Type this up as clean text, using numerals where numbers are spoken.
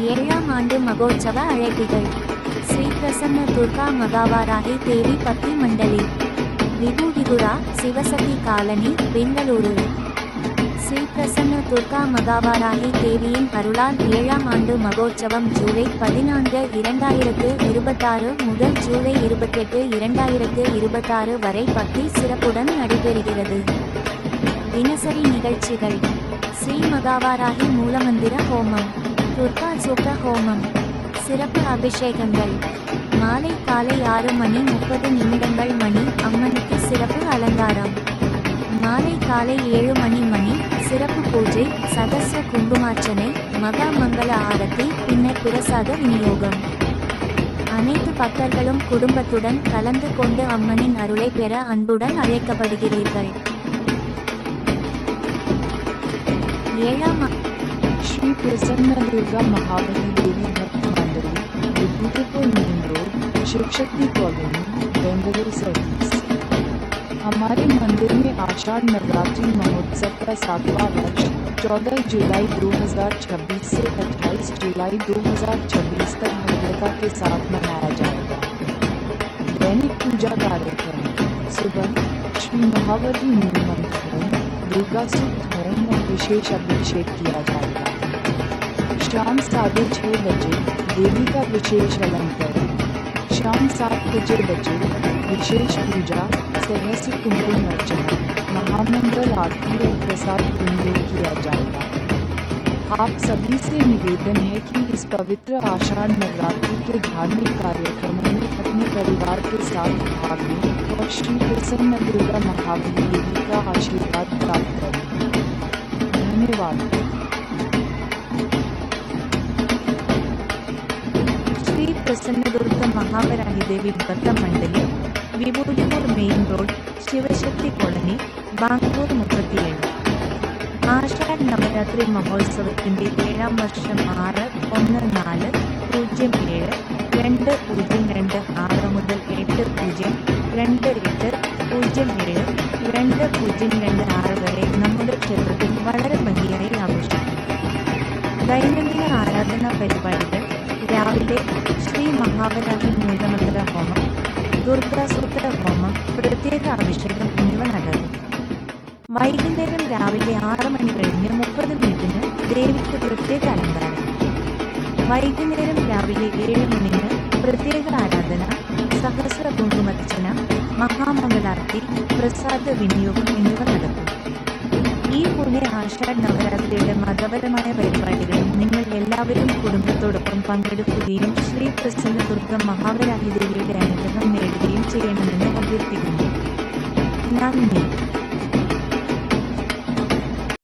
ஏழாம் ஆண்டு மகோற்சவ அழைப்பிதழ். ஸ்ரீ பிரசன்ன துர்கா மகாவாராகி தேவி பக்தி மண்டலி, விபூதிபுரா, சிவசக்தி காலனி, பெங்களூரு. ஸ்ரீ பிரசன்ன துர்கா மகாவாராகி தேவியின் அருளால் 7ஆம் ஆண்டு மகோற்சவம் ஜூலை 14, 2026 முதல் ஜூலை 28, 2026 வரை பக்தி சிறப்புடன் நடைபெறுகிறது. தினசரி நிகழ்ச்சிகள்: ஸ்ரீ மகாவாராகி மூலமந்திர ஹோமம், துர்கா சூக்த ஹோமம், சிறப்பு அபிஷேகங்கள். மாலை காலை 6:30 மணி அம்மனுக்கு சிறப்பு அலங்காரம். மாலை காலை 7 மணி சிறப்பு பூஜை, சகஸ்ர குங்குமார்ச்சனை, மகா மங்கள ஆரத்தி, பின்னர் பிரசாத விநியோகம். அனைத்து பக்தர்களும் குடும்பத்துடன் கலந்து கொண்டு அம்மனின் அருளை பெற அன்புடன் அழைக்கப்படுகிறீர்கள். 7ஆம் श्री प्रसन्न दुर्गा महावली देवी Bhakta Mandali, Vibhutipur main road, Shivashakti colony, Bengaluru service. हमारे मंदिर में आषाढ़ नवरात्रि महोत्सव का 7वां वर्ष 14 जुलाई 2026 से 28 जुलाई 2026 तक भव्यता के साथ मनाया जाएगा। दैनिक पूजा कार्यक्रम: सुबह श्री महावली मूल मंत्र होम, दुर्गा सूक्त होम और विशेष अभिषेक किया जाएगा। शाम 6:30 बजे देवी का विशेष अलंकरण। शाम 7 बजे विशेष पूजा, सहस्र कुमकुम अर्चना, महामंगल आरती और प्रसाद विनियोग किया जाएगा। आप सभी से निवेदन है कि इस पवित्र आषाढ़ नवरात्रि के धार्मिक कार्यक्रमों में अपने परिवार के साथ भाग लें और श्री प्रसन्न दुर्गा महावली देवी का आशीर्वाद प्राप्त करें। धन्यवाद। श्री प्रसन्न Durga महावाराही Devi Bhakta Mandali, Vibhutipur main road, Shivashakti colony, Bangalore 37. Ashadha Navaratri മഹോത്സവത്തിന്റെ 7ാം വർഷം 6/1/407/2026 മുതൽ 8/28/2007/2026 വരെ നമ്മുടെ ക്ഷേത്രത്തിൽ വളരെ ഭംഗിയായി ആഘോഷിക്കും. ദൈനംദിന ആരാധനാ പരിപാടികൾ: രാവിലെ ശ്രീ മഹാവരാഹി മൂലമന്ത്ര ഹോമം, ദുർഗാ സൂക്ത ഹോമം, പ്രത്യേക അഭിഷേകം എന്നിവ നടക്കും. വൈകുന്നേരം രാവിലെ 6 മണി കഴിഞ്ഞ് 30 മിനിറ്റിന് ദേവിക്ക് പ്രത്യേക അലങ്കാരം. വൈകുന്നേരം രാവിലെ 7 മണിന് പ്രത്യേക ആരാധന, സഹസ്ര കുങ്കുമർച്ചന, മഹാമംഗളാർത്തി, പ്രസാദ വിനിയോഗം എന്നിവ നടക്കും. ഈ പോലെ ആഷാഢ നവരാത്രിയുടെ മതപരമായ പരിപാടികളിൽ നിങ്ങൾ എല്ലാവരും കുടുംബത്തോടൊപ്പം പങ്കെടുക്കുകയും ശ്രീ പ്രസന്ന ദുർഗ മഹാവരാഹി ദേവിയുടെ അനുഗ്രഹം നേടുകയും ചെയ്യണമെന്ന് അഭ്യർത്ഥിക്കുന്നു. നന്ദി.